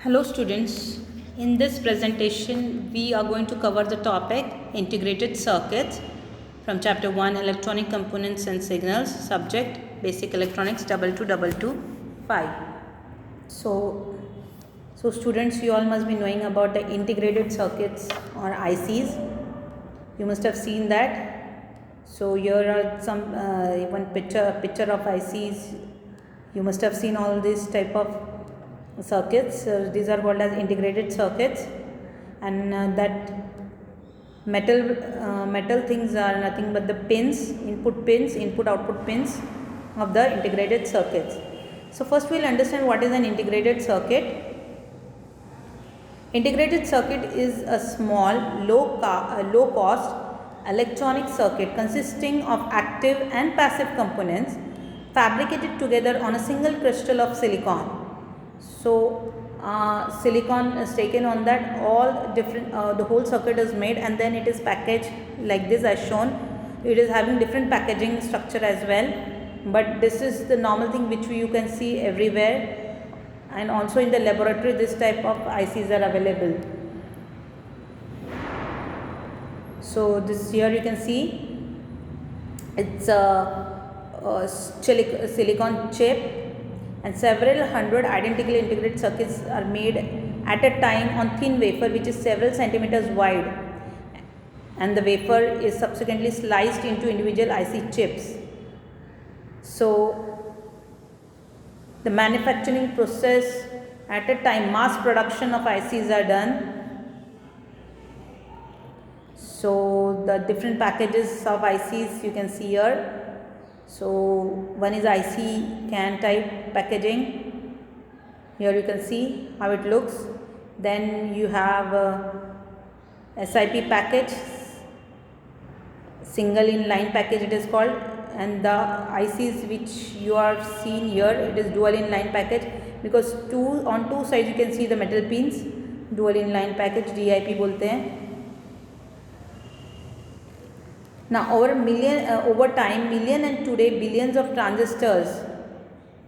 Hello students, in this presentation we are going to cover the topic integrated circuits from chapter 1 electronic components and signals, subject basic electronics 22225. So, students, you all must be knowing about the integrated circuits or ICs. You must have seen that. So here are some one picture of ICs. You must have seen all these type of circuits. These are called as integrated circuits, and that metal things are nothing but the pins, input output pins of the integrated circuits. So first we'll understand what is an integrated circuit. Integrated circuit is a small low cost electronic circuit consisting of active and passive components fabricated together on a single crystal of silicon. So silicon is taken on that, all different the whole circuit is made, and then it is packaged like this as shown. It is having different packaging structure as well, but this is the normal thing which you can see everywhere, and also in the laboratory this type of ICs are available. So this here you can see it's a silicon chip, and several hundred identically integrated circuits are made at a time on thin wafer which is several centimeters wide, and the wafer is subsequently sliced into individual IC chips. So the manufacturing process at a time, mass production of ICs are done. So the different packages of ICs you can see here. So one is IC can type packaging. Here you can see how it looks. Then you have SIP package, single in line package it is called, and the ICs which you are seeing here, it is dual in line package, because on two sides you can see the metal pins. Dual in line package DIP बोलते हैं. Now over time, million and today billions of transistors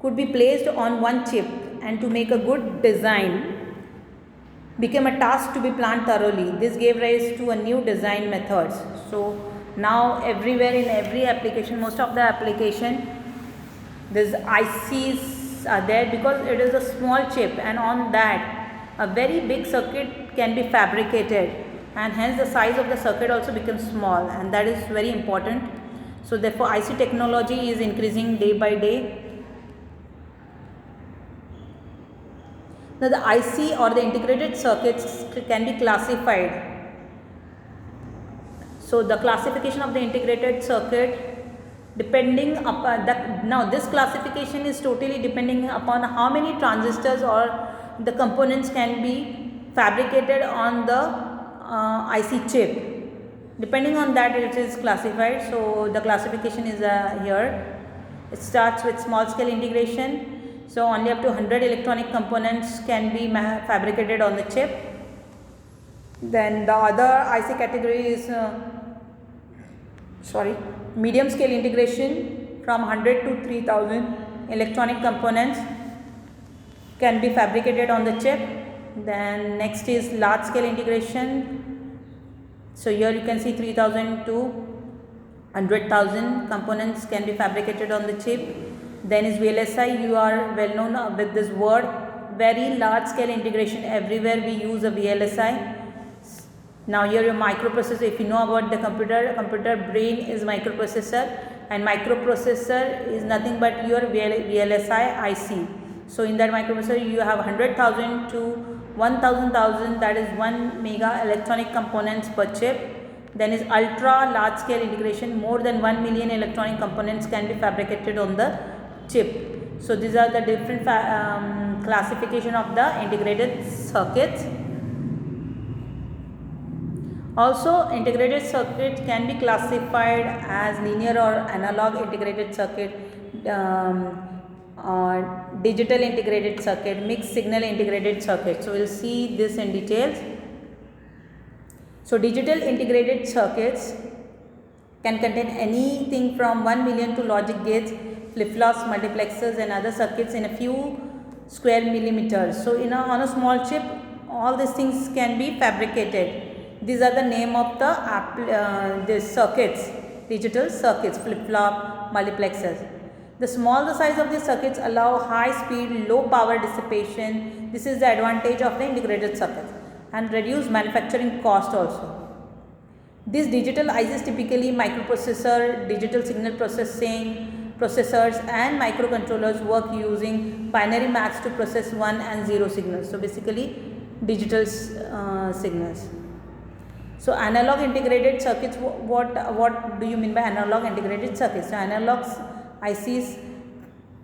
could be placed on one chip, and to make a good design became a task to be planned thoroughly. This gave rise to a new design methods. So now everywhere in every application, most of the application, these ICs are there because it is a small chip, and on that a very big circuit can be fabricated, and hence the size of the circuit also becomes small, and that is very important. So therefore IC technology is increasing day by day. Now the IC or the integrated circuits can be classified. So the classification of the integrated circuit, depending upon that, now this classification is totally depending upon how many transistors or the components can be fabricated on the IC chip. Depending on that it is classified. So the classification is here. It starts with small scale integration. So only up to 100 electronic components can be fabricated on the chip. Then the other IC category is medium scale integration, from 100 to 3000 electronic components can be fabricated on the chip. Then next is large scale integration. So here you can see 3000 to 100,000 components can be fabricated on the chip. Then is VLSI. You are well known with this word, very large scale integration. Everywhere we use a VLSI. Now here your microprocessor, if you know about the computer brain is microprocessor, and microprocessor is nothing but your VLSI IC. So in that microprocessor you have 100,000 to 1,000,000, that is 1 mega electronic components per chip. Then is ultra large scale integration, more than 1 million electronic components can be fabricated on the chip. So these are the different classification of the integrated circuits. Also integrated circuit can be classified as linear or analog integrated circuit, digital integrated circuit, mixed signal integrated circuit. So we will see this in details. So digital integrated circuits can contain anything from 1 million to logic gates, flip-flops, multiplexers and other circuits in a few square millimeters. So on a small chip, all these things can be fabricated. These are the name of the circuits, digital circuits, flip-flop, multiplexers. The small the size of the circuits allow high speed, low power dissipation. This is the advantage of the integrated circuits, and reduce manufacturing cost also. These digital ICs typically microprocessor, digital signal processing, processors and microcontrollers work using binary maths to process 1 and 0 signals. So basically digital signals. So analog integrated circuits, what do you mean by analog integrated circuits? So analog ICs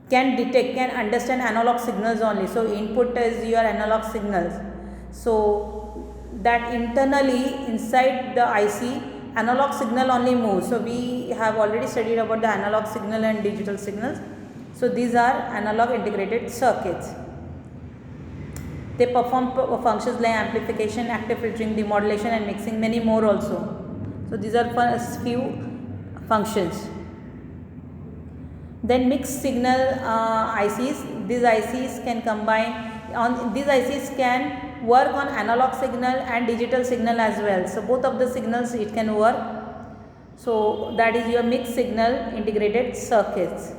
can understand analog signals only. So input is your analog signals. So that internally inside the IC, analog signal only moves. So we have already studied about the analog signal and digital signals. So these are analog integrated circuits. They perform functions like amplification, active filtering, demodulation and mixing, many more also. So these are few functions. Then mixed signal ICs. These ICs can these ICs can work on analog signal and digital signal as well. So both of the signals it can work. So that is your mixed signal integrated circuits.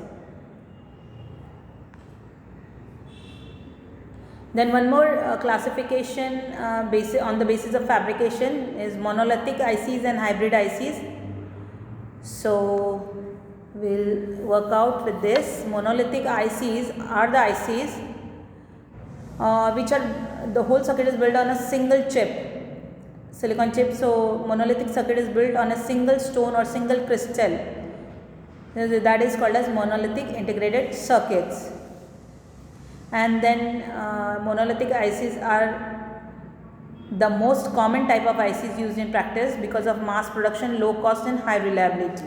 Then one more classification on the basis of fabrication is monolithic ICs and hybrid ICs. So we'll work out with this. Monolithic ICs are the ICs which are the whole circuit is built on a single chip, silicon chip. So monolithic circuit is built on a single stone or single crystal. That is called as monolithic integrated circuits. And then monolithic ICs are the most common type of ICs used in practice because of mass production, low cost and high reliability.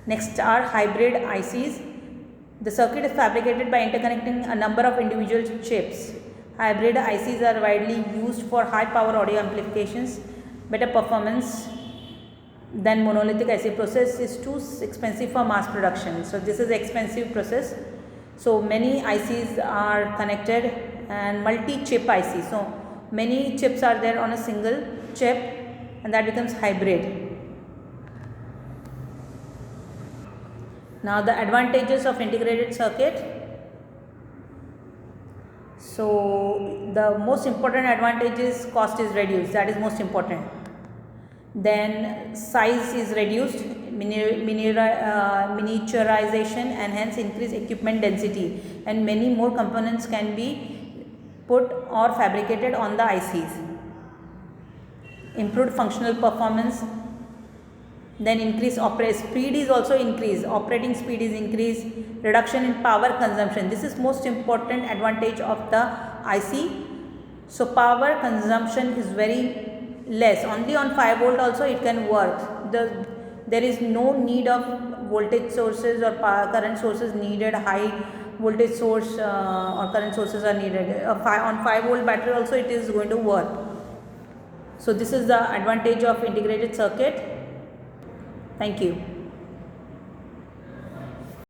Next are hybrid ICs. The circuit is fabricated by interconnecting a number of individual chips. Hybrid ICs are widely used for high power audio amplifications, better performance than monolithic IC. Process is too expensive for mass production. So this is expensive process. So many ICs are connected and multi-chip IC. So many chips are there on a single chip and that becomes hybrid. Now the advantages of integrated circuit. So the most important advantage is cost is reduced, that is most important. Then size is reduced, miniaturization and hence increased equipment density, and many more components can be put or fabricated on the ICs. Improved functional performance. Then increase speed is also increased, operating speed is increased, reduction in power consumption. This is most important advantage of the IC. So power consumption is very less, only on 5 volt also it can work. There is no need of voltage sources or power current sources needed, high voltage source or current sources are needed. On 5 volt battery also it is going to work. So this is the advantage of integrated circuit. Thank you.